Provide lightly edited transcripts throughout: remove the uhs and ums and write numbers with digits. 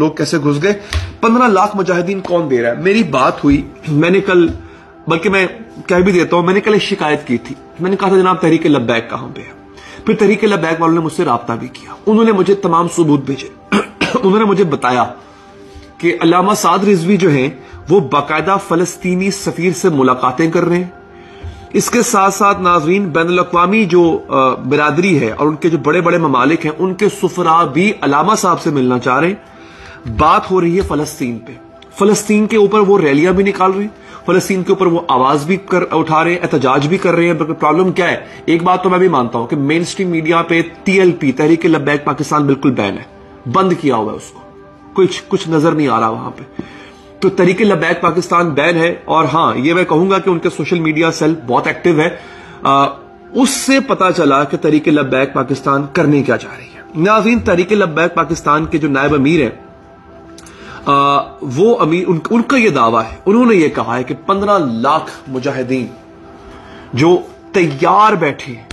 लोग कैसे घुस गए, 15 लाख मुजाहिदीन कौन दे रहा है। मेरी बात हुई, मैंने कल, बल्कि मैं कह भी देता हूं, मैंने कल एक शिकायत की थी। मैंने कहा था जनाब तहरीक लब्बैक कहां पे है। फिर तहरीक लब्बैक वालों ने मुझसे राब्ता भी किया, उन्होंने मुझे तमाम सबूत भेजे। उन्होंने मुझे बताया कि अल्लामा साद रिजवी जो हैं वो बाकायदा फलस्तीनी सफीर से मुलाकातें कर रहे हैं। इसके साथ साथ नाज़रीन बैनुल-अक़वामी जो बिरादरी है और उनके जो बड़े बड़े ममालिक हैं उनके सुफरा भी अल्लामा साहब से मिलना चाह रहे हैं। बात हो रही है फलस्तीन पे, फलस्तीन के ऊपर वो रैलियां भी निकाल रहे हैं, फलस्तीन के ऊपर वो आवाज भी उठा रहे हैं, एहतजाज भी कर रहे हैं। प्रॉब्लम क्या है, एक बात तो मैं भी मानता हूं कि मेन स्ट्रीम मीडिया पे TLP तहरीक लब्बैक पाकिस्तान बिल्कुल बैन है, बंद किया हुआ है उसको, कुछ नजर नहीं आ रहा वहां पे। तो तहरीक लब्बैक पाकिस्तान बैन है। और हां, ये मैं कहूंगा कि उनके सोशल मीडिया सेल बहुत एक्टिव है। उससे पता चला कि तहरीक लब्बैक पाकिस्तान करने क्या चाह रही है। नाज़रीन तहरीक लब्बैक पाकिस्तान के जो नायब अमीर है, वो अमीर उनका ये दावा है, उन्होंने ये कहा है कि 15 लाख मुजाहिदीन जो तैयार बैठे हैं,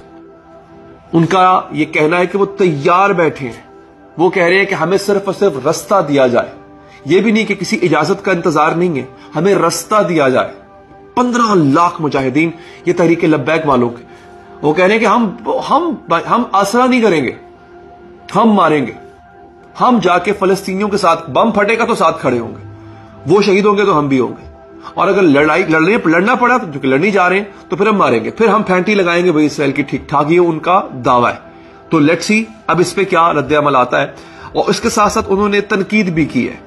उनका ये कहना है कि वो तैयार बैठे हैं। वो कह रहे हैं कि हमें सिर्फ और सिर्फ रास्ता दिया जाए, ये भी नहीं कि किसी इजाजत का इंतजार नहीं है, हमें रास्ता दिया जाए। 15 लाख मुजाहिदीन ये तहरीक लब्बैक वालों के, वो कह रहे हैं कि हम आसरा नहीं करेंगे, हम मारेंगे, हम जाके फलस्तीनियों के साथ, बम फटेगा तो साथ खड़े होंगे, वो शहीद होंगे तो हम भी होंगे, और अगर लड़ना पड़ा तो, जो कि लड़ने जा रहे हैं, तो फिर हम मारेंगे, फिर हम फैंटी लगाएंगे वही इसराइल की। ठीक ठाक ये उनका दावा है। तो लेट्स सी अब इस पे क्या रद्द-ए-अमल आता है। और इसके साथ साथ उन्होंने तनकीद भी की है।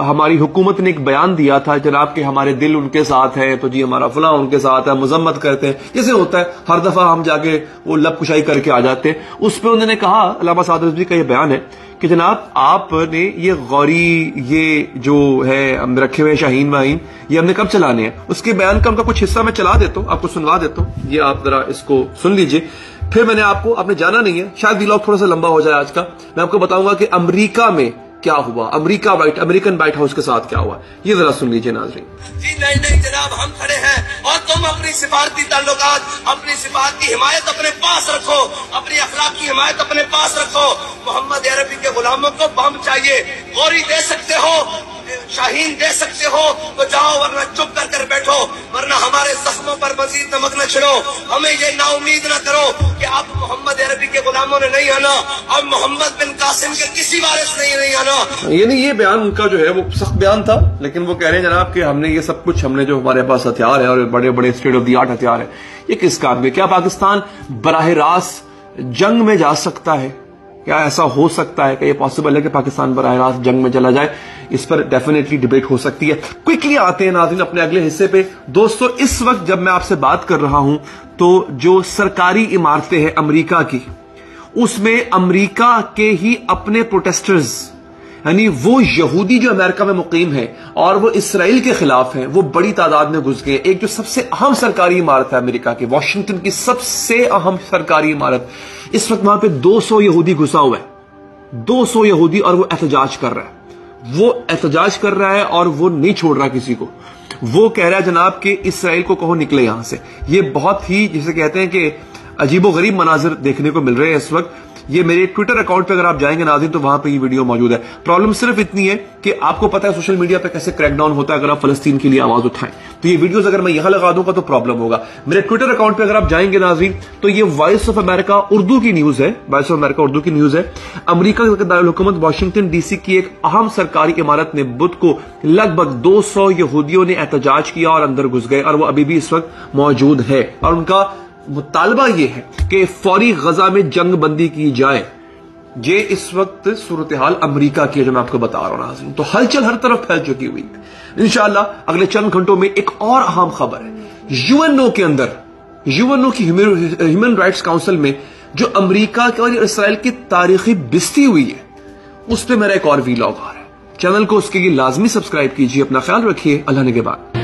हमारी हुकूमत ने एक बयान दिया था जनाब कि हमारे दिल उनके साथ है, तो जी हमारा फलां उनके साथ है, मजम्मत करते हैं, जैसे होता है हर दफा हम जाके वो लब कुशाई करके आ जाते हैं। उस पर उन्होंने कहा, अल्लामा साद रिजवी का ये बयान है कि जनाब आपने ये गौरी, ये जो है हम रखे हुए शाहीन वाहीन, ये हमने कब चलाने हैं। उसके बयान का उनका कुछ हिस्सा मैं चला देता हूं, आपको सुनवा देता हूं, ये आप जरा इसको सुन लीजिए। फिर मैंने आपने जाना नहीं है, शायद व्लॉग थोड़ा सा लंबा हो जाए आज का, मैं आपको बताऊंगा कि अमेरिका में क्या हुआ, अमेरिकन व्हाइट हाउस के साथ क्या हुआ, ये जरा सुन लीजिए नाज़रीन। जी नहीं जनाब, हम खड़े हैं और तुम अपनी सिफारती ताल्लुकात, अपनी सिफारत की हिमायत अपने पास रखो, अपनी अखलाक की हिमायत अपने पास रखो। मोहम्मद अरबी के गुलामों को बम चाहिए, गोरी दे सकते हो, शाहीन दे सकते हो तो जाओ, वरना चुप कर बैठो, वरना हमारे जख्मों पर मजीद नमक न छिड़ो। हमें ये नाउमीद न करो कि अब मोहम्मद अरबी के गुलामों ने नहीं आना, अब मोहम्मद बिन कासिम के किसी वारिस ने नहीं आना। यानी ये बयान उनका जो है वो सख्त बयान था, लेकिन वो कह रहे हैं जनाब कि हमने ये सब कुछ, हमने जो हमारे पास हथियार है और बड़े बड़े स्टेट ऑफ द आर्ट हथियार है, ये किस काम के। क्या पाकिस्तान बराह रास्त जंग में जा सकता है? क्या ऐसा हो सकता है कि ये पॉसिबल है कि पाकिस्तान बराह रास्त जंग में चला जाए? इस पर डेफिनेटली डिबेट हो सकती है। क्विकली आते हैं नाज़रीन अपने अगले हिस्से पे। दोस्तों, इस वक्त जब मैं आपसे बात कर रहा हूं तो जो सरकारी इमारतें हैं अमेरिका की, उसमें अमेरिका के ही अपने प्रोटेस्टर्स, यानी वो यहूदी जो अमेरिका में मुकीम है और वो इसराइल के खिलाफ हैं, वो बड़ी तादाद में घुस गए। एक जो सबसे अहम सरकारी इमारत है अमेरिका की, वॉशिंगटन की सबसे अहम सरकारी इमारत, इस वक्त वहां पे 200 यहूदी घुसा हुआ है, 200 यहूदी, और वो एहतजाज कर रहा है। वो एहतजाज कर रहा है और वो नहीं छोड़ रहा किसी को। वो कह रहा है जनाब कि इसराइल को कहो निकले यहां से। ये बहुत ही, जिसे कहते हैं कि अजीबोगरीब मनाजिर देखने को मिल रहे हैं इस वक्त। ये मेरे ट्विटर अकाउंट पे अगर आप जाएंगे नाज़रीन तो वहां पे ये वीडियो मौजूद है। प्रॉब्लम सिर्फ इतनी है कि आपको पता है सोशल मीडिया पे कैसे क्रैकडाउन होता है अगर आप फलस्तीन के लिए आवाज उठाएं। तो ये वीडियोस अगर मैं यहां लगा दूंगा तो प्रॉब्लम होगा। मेरे ट्विटर अकाउंट पे अगर आप जाएंगे नाज़रीन तो ये वॉइस ऑफ अमेरिका उर्दू की न्यूज है, वॉइस ऑफ अमेरिका उर्दू की न्यूज है। अमेरिका के दारुल हुकूमत वॉशिंगटन डीसी की एक अहम सरकारी इमारत में बुध को लगभग 200 यहूदियों ने एहतजाज किया और अंदर घुस गए, और वो अभी भी इस वक्त मौजूद है। और उनका मुतालबा यह है कि फौरी गजा में जंग बंदी की जाए। ये इस वक्त सूरत हाल अमरीका की है जो मैं आपको बता रहा हूं। तो हलचल हर तरफ फैल चुकी हुई है। इंशाअल्लाह अगले चंद घंटों में एक और अहम खबर है। यूएनओ के अंदर, यूएनओ की ह्यूमन राइट्स काउंसिल में जो अमरीका के और इसराइल की तारीखी बिस्ती हुई है, उस पर मेरा एक और वीलॉग आ रहा है। चैनल को उसके लिए लाजमी सब्सक्राइब कीजिए। अपना ख्याल रखिए। अल्लाह ने के बाद।